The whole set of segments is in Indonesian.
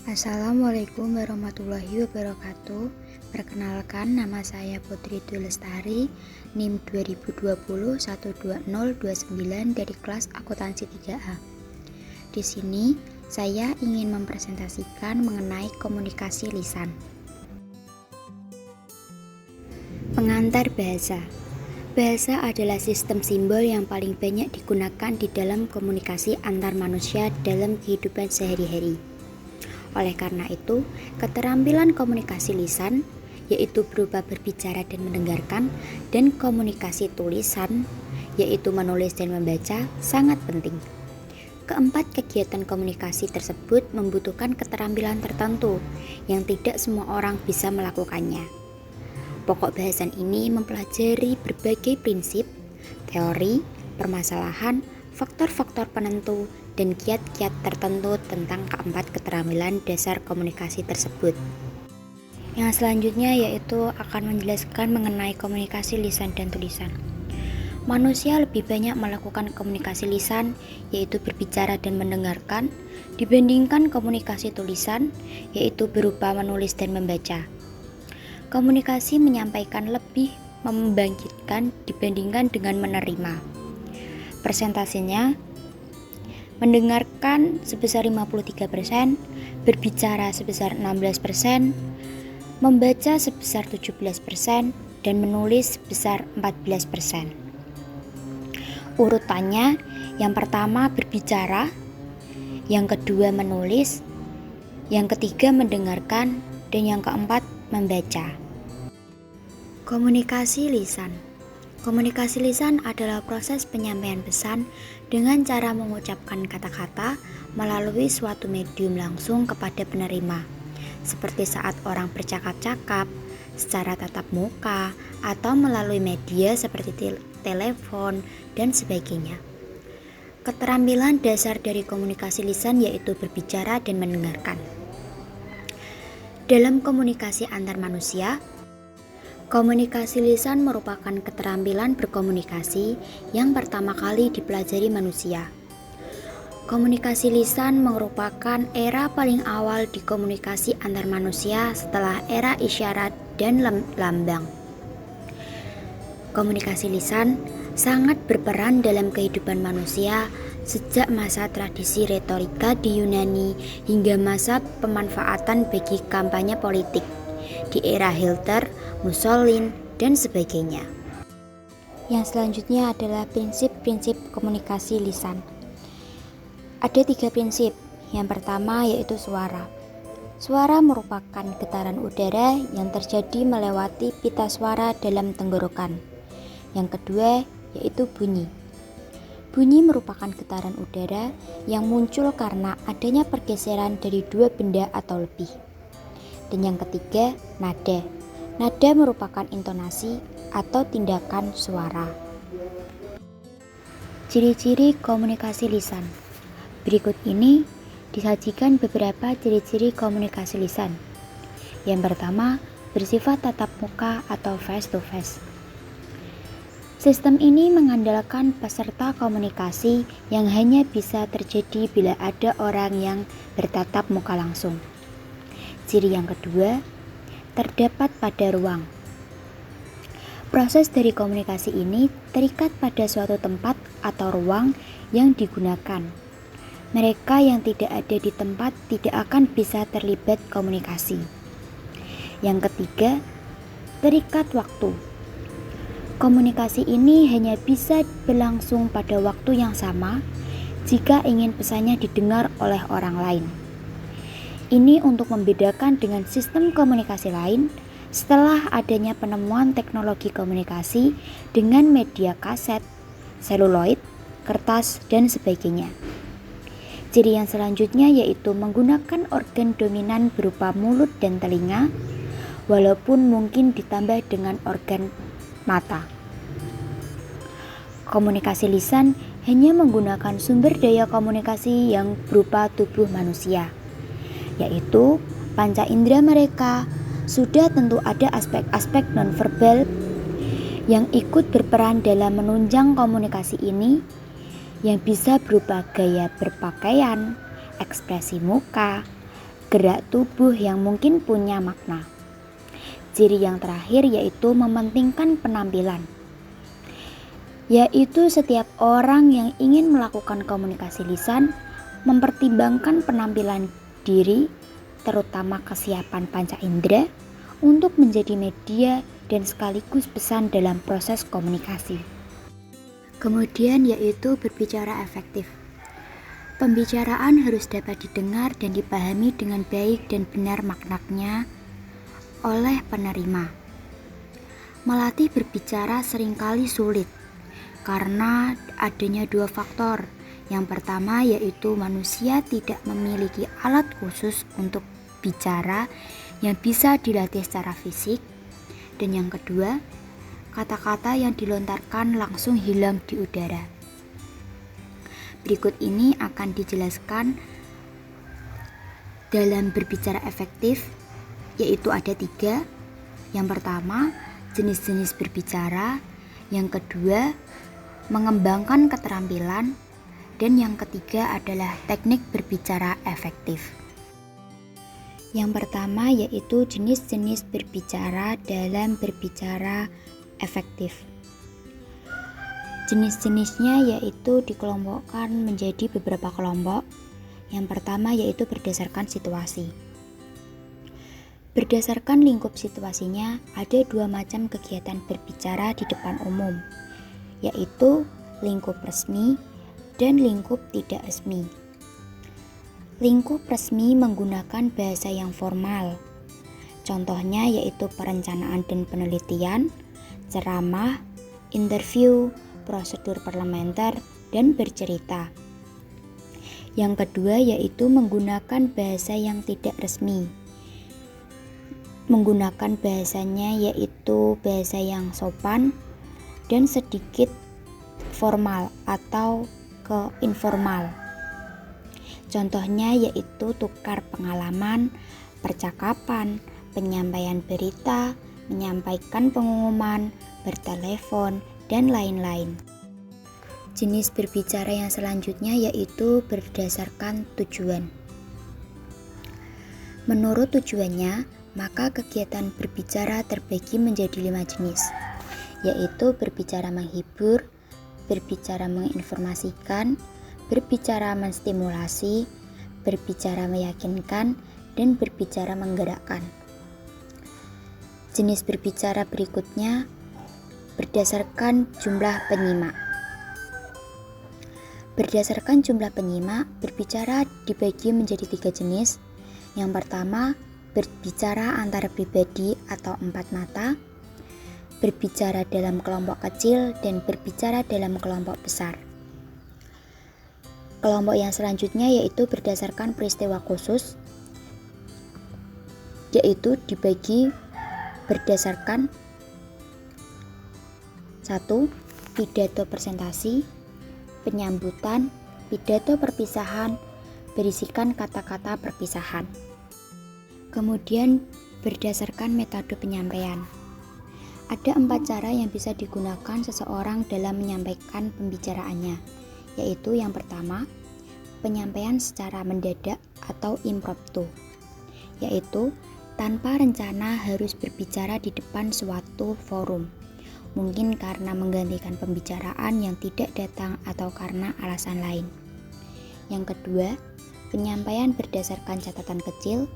Assalamualaikum warahmatullahi wabarakatuh. Perkenalkan, nama saya Putri Dwi Lestari, NIM 2020120029 dari kelas akuntansi 3A. Di sini saya ingin mempresentasikan mengenai komunikasi lisan. Pengantar bahasa. Bahasa adalah sistem simbol yang paling banyak digunakan di dalam komunikasi antar manusia dalam kehidupan sehari-hari. Oleh karena itu, keterampilan komunikasi lisan, yaitu berupa berbicara dan mendengarkan, dan komunikasi tulisan, yaitu menulis dan membaca, sangat penting. Keempat kegiatan komunikasi tersebut membutuhkan keterampilan tertentu yang tidak semua orang bisa melakukannya. Pokok bahasan ini mempelajari berbagai prinsip, teori, permasalahan, faktor-faktor penentu, dan kiat-kiat tertentu tentang keempat keterampilan dasar komunikasi tersebut. Yang selanjutnya yaitu akan menjelaskan mengenai komunikasi lisan dan tulisan. Manusia lebih banyak melakukan komunikasi lisan, yaitu berbicara dan mendengarkan, dibandingkan komunikasi tulisan, yaitu berupa menulis dan membaca. Komunikasi menyampaikan lebih membangkitkan dibandingkan dengan menerima. Persentasenya, mendengarkan sebesar 53%, berbicara sebesar 16%, membaca sebesar 17%, dan menulis sebesar 14%. Urutannya, yang pertama berbicara, yang kedua menulis, yang ketiga mendengarkan, dan yang keempat membaca. Komunikasi lisan. Komunikasi lisan adalah proses penyampaian pesan dengan cara mengucapkan kata-kata melalui suatu medium langsung kepada penerima, seperti saat orang bercakap-cakap, secara tatap muka, atau melalui media seperti telepon, dan sebagainya. Keterampilan dasar dari komunikasi lisan yaitu berbicara dan mendengarkan. Dalam komunikasi antar manusia, komunikasi lisan merupakan keterampilan berkomunikasi yang pertama kali dipelajari manusia. Komunikasi lisan merupakan era paling awal di komunikasi antar manusia setelah era isyarat dan lambang. Komunikasi lisan sangat berperan dalam kehidupan manusia sejak masa tradisi retorika di Yunani hingga masa pemanfaatan bagi kampanye politik di era Hitler, Mussolini, dan sebagainya. Yang selanjutnya adalah prinsip-prinsip komunikasi lisan. Ada 3 prinsip. Yang pertama yaitu suara. Suara merupakan getaran udara yang terjadi melewati pita suara dalam tenggorokan. Yang kedua yaitu bunyi. Bunyi merupakan getaran udara yang muncul karena adanya pergeseran dari 2 benda atau lebih. Dan yang ketiga, nada. Nada merupakan intonasi atau tindakan suara. Ciri-ciri komunikasi lisan. Berikut ini disajikan beberapa ciri-ciri komunikasi lisan. Yang pertama, bersifat tatap muka atau face to face. Sistem ini mengandalkan peserta komunikasi yang hanya bisa terjadi bila ada orang yang bertatap muka langsung. Ciri yang kedua, terdapat pada ruang. Proses dari komunikasi ini terikat pada suatu tempat atau ruang yang digunakan. Mereka yang tidak ada di tempat tidak akan bisa terlibat komunikasi. Yang ketiga, terikat waktu. Komunikasi ini hanya bisa berlangsung pada waktu yang sama jika ingin pesannya didengar oleh orang lain. Ini untuk membedakan dengan sistem komunikasi lain setelah adanya penemuan teknologi komunikasi dengan media kaset, seluloid, kertas, dan sebagainya. Ciri yang selanjutnya yaitu menggunakan organ dominan berupa mulut dan telinga, walaupun mungkin ditambah dengan organ mata. Komunikasi lisan hanya menggunakan sumber daya komunikasi yang berupa tubuh manusia, yaitu panca indera mereka. Sudah tentu ada aspek-aspek nonverbal yang ikut berperan dalam menunjang komunikasi ini, yang bisa berupa gaya berpakaian, ekspresi muka, gerak tubuh yang mungkin punya makna. Ciri yang terakhir yaitu mementingkan penampilan, yaitu setiap orang yang ingin melakukan komunikasi lisan mempertimbangkan penampilan diri, terutama kesiapan panca indera untuk menjadi media dan sekaligus pesan dalam proses komunikasi. Kemudian yaitu berbicara efektif. Pembicaraan harus dapat didengar dan dipahami dengan baik dan benar maknanya oleh penerima. Melatih berbicara seringkali sulit karena adanya dua faktor. Yang pertama yaitu manusia tidak memiliki alat khusus untuk bicara yang bisa dilatih secara fisik. Dan yang kedua, kata-kata yang dilontarkan langsung hilang di udara. Berikut ini akan dijelaskan dalam berbicara efektif, yaitu ada 3. Yang pertama, jenis-jenis berbicara. Yang kedua, mengembangkan keterampilan. Dan yang ketiga adalah teknik berbicara efektif. Yang pertama yaitu jenis-jenis berbicara dalam berbicara efektif. Jenis-jenisnya yaitu dikelompokkan menjadi beberapa kelompok. Yang pertama yaitu berdasarkan situasi. Berdasarkan lingkup situasinya, ada 2 macam kegiatan berbicara di depan umum, yaitu lingkup resmi dan lingkup tidak resmi. Lingkup resmi menggunakan bahasa yang formal. Contohnya yaitu perencanaan dan penelitian, ceramah, interview, prosedur parlementer, dan bercerita. Yang kedua yaitu menggunakan bahasa yang tidak resmi. Menggunakan bahasanya yaitu bahasa yang sopan dan sedikit formal atau ke informal. Contohnya yaitu tukar pengalaman, percakapan, penyampaian berita, menyampaikan pengumuman, bertelepon, dan lain-lain. Jenis berbicara yang selanjutnya yaitu berdasarkan tujuan. Menurut tujuannya, maka kegiatan berbicara terbagi menjadi 5 jenis, yaitu berbicara menghibur, berbicara menginformasikan, berbicara menstimulasi, berbicara meyakinkan, dan berbicara menggerakkan. Jenis berbicara berikutnya berdasarkan jumlah penyimak. Berdasarkan jumlah penyimak, berbicara dibagi menjadi 3 jenis. Yang pertama, berbicara antara pribadi atau 4 mata, berbicara dalam kelompok kecil, dan berbicara dalam kelompok besar. Kelompok yang selanjutnya yaitu berdasarkan peristiwa khusus, yaitu dibagi berdasarkan 1. Pidato presentasi, penyambutan, pidato perpisahan, berisikan kata-kata perpisahan. Kemudian berdasarkan metode penyampaian. Ada 4 cara yang bisa digunakan seseorang dalam menyampaikan pembicaraannya, yaitu yang pertama, penyampaian secara mendadak atau impromptu, yaitu tanpa rencana harus berbicara di depan suatu forum, mungkin karena menggantikan pembicaraan yang tidak datang atau karena alasan lain. Yang kedua, penyampaian berdasarkan catatan kecil.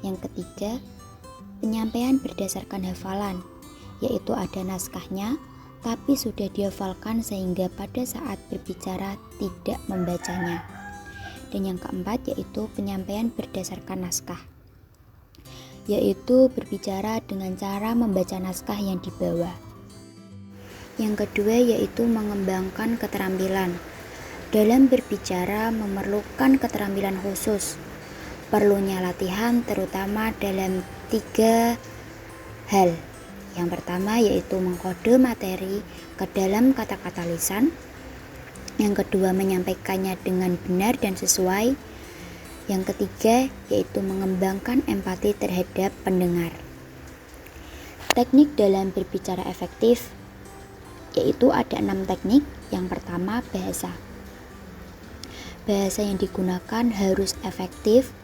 Yang ketiga, penyampaian berdasarkan hafalan, yaitu ada naskahnya tapi sudah dihafalkan sehingga pada saat berbicara tidak membacanya. Dan yang keempat yaitu penyampaian berdasarkan naskah, yaitu berbicara dengan cara membaca naskah yang dibawa. Yang kedua yaitu mengembangkan keterampilan. Dalam berbicara memerlukan keterampilan khusus. Perlunya latihan terutama dalam 3 hal. Yang pertama yaitu mengkode materi ke dalam kata-kata lisan. Yang kedua menyampaikannya dengan benar dan sesuai. Yang ketiga yaitu mengembangkan empati terhadap pendengar. Teknik dalam berbicara efektif yaitu ada 6 teknik. Yang pertama bahasa yang digunakan harus efektif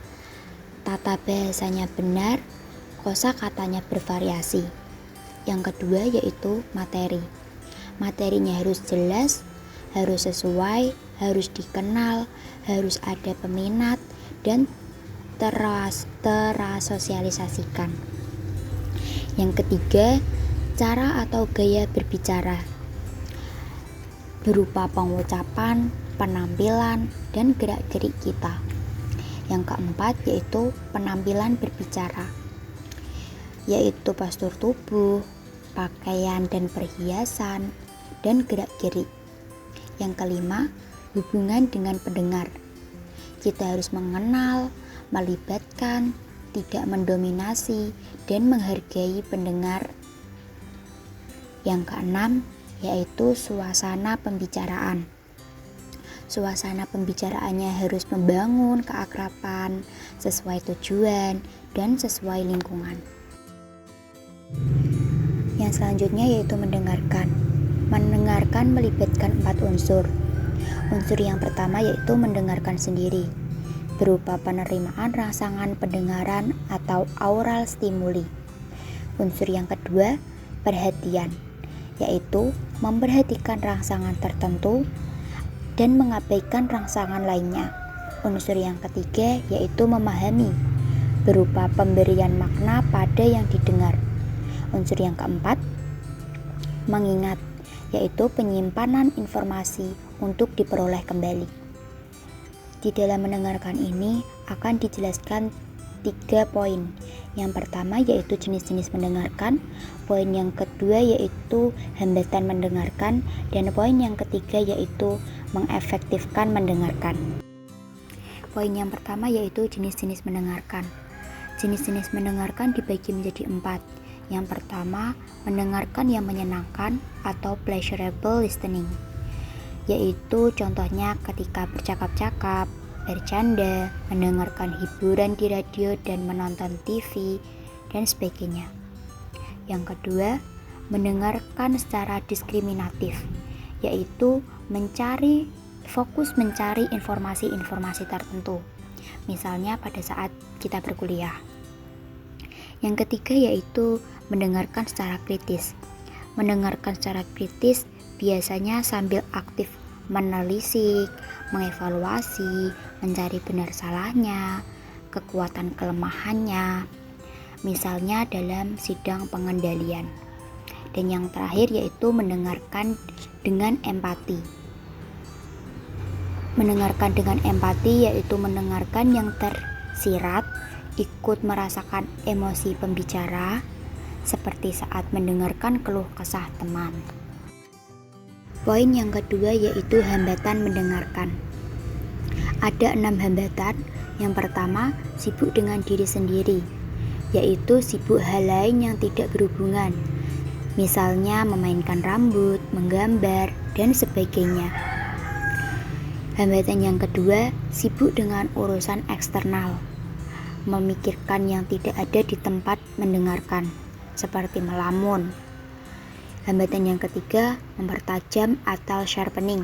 tata bahasanya benar, kosakatanya bervariasi. Yang kedua yaitu materi. Materinya harus jelas, harus sesuai, harus dikenal, harus ada peminat, dan terasosialisasikan. Yang ketiga, cara atau gaya berbicara berupa pengucapan, penampilan, dan gerak-gerik kita. Yang keempat yaitu penampilan berbicara, yaitu postur tubuh, pakaian dan perhiasan, dan gerak-gerik. Yang kelima, hubungan dengan pendengar. Kita harus mengenal, melibatkan, tidak mendominasi, dan menghargai pendengar. Yang keenam, yaitu suasana pembicaraan. Suasana pembicaraannya harus membangun keakraban, sesuai tujuan, dan sesuai lingkungan. Yang selanjutnya yaitu mendengarkan. Mendengarkan melibatkan 4 unsur. Unsur yang pertama yaitu mendengarkan sendiri, berupa penerimaan rangsangan pendengaran atau aural stimuli. Unsur yang kedua, perhatian, yaitu memperhatikan rangsangan tertentu dan mengabaikan rangsangan lainnya. Unsur yang ketiga yaitu memahami, berupa pemberian makna pada yang didengar. Unsur yang keempat, mengingat, yaitu penyimpanan informasi untuk diperoleh kembali. Di dalam mendengarkan ini akan dijelaskan 3 poin. Yang pertama yaitu jenis-jenis mendengarkan, poin yang kedua yaitu hambatan mendengarkan, dan poin yang ketiga yaitu mengefektifkan mendengarkan. Poin yang pertama yaitu jenis-jenis mendengarkan. Jenis-jenis mendengarkan dibagi menjadi 4. Yang pertama, mendengarkan yang menyenangkan atau pleasurable listening, yaitu contohnya ketika bercakap-cakap, bercanda, mendengarkan hiburan di radio dan menonton TV, dan sebagainya. Yang kedua, mendengarkan secara diskriminatif, yaitu fokus mencari informasi-informasi tertentu, misalnya pada saat kita berkuliah. Yang ketiga yaitu mendengarkan secara kritis. Mendengarkan secara kritis biasanya sambil aktif menelisik, mengevaluasi, mencari benar salahnya, kekuatan kelemahannya, misalnya dalam sidang pengendalian. Dan yang terakhir yaitu mendengarkan dengan empati. Mendengarkan dengan empati yaitu mendengarkan yang tersirat, ikut merasakan emosi pembicara, seperti saat mendengarkan keluh kesah teman. Poin yang kedua yaitu hambatan mendengarkan. Ada 6 hambatan. Yang pertama, sibuk dengan diri sendiri, yaitu sibuk hal lain yang tidak berhubungan, misalnya memainkan rambut, menggambar, dan sebagainya. Hambatan yang kedua, sibuk dengan urusan eksternal, memikirkan yang tidak ada di tempat mendengarkan, seperti melamun. Hambatan yang ketiga, mempertajam atau sharpening,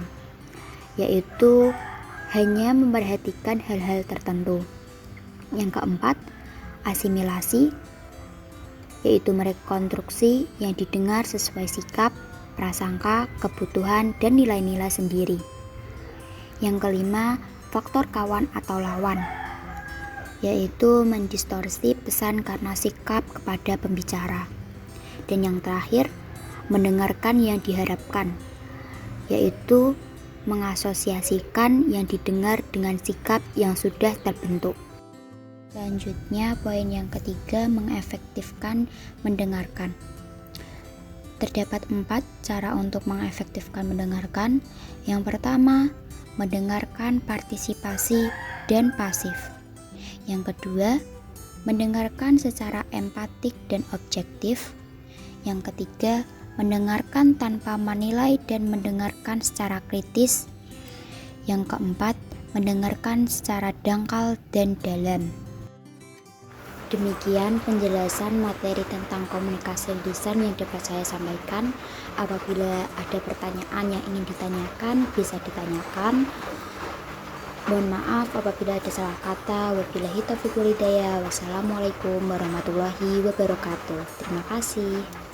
yaitu hanya memperhatikan hal-hal tertentu. Yang keempat, asimilasi, yaitu merekonstruksi yang didengar sesuai sikap, prasangka, kebutuhan, dan nilai-nilai sendiri. Yang kelima, faktor kawan atau lawan, yaitu mendistorsi pesan karena sikap kepada pembicara. Dan yang terakhir, mendengarkan yang diharapkan, yaitu mengasosiasikan yang didengar dengan sikap yang sudah terbentuk. Selanjutnya, poin yang ketiga, mengefektifkan mendengarkan. Terdapat 4 cara untuk mengefektifkan mendengarkan. Yang pertama, mendengarkan partisipasi dan pasif. Yang kedua, mendengarkan secara empatik dan objektif. Yang ketiga, mendengarkan tanpa menilai dan mendengarkan secara kritis. Yang keempat, mendengarkan secara dangkal dan dalam. Demikian penjelasan materi tentang komunikasi lisan yang dapat saya sampaikan. Apabila ada pertanyaan yang ingin ditanyakan, bisa ditanyakan. Mohon maaf apabila ada salah kata. Wabillahi taufiq wal hidayah. Wassalamualaikum warahmatullahi wabarakatuh. Terima kasih.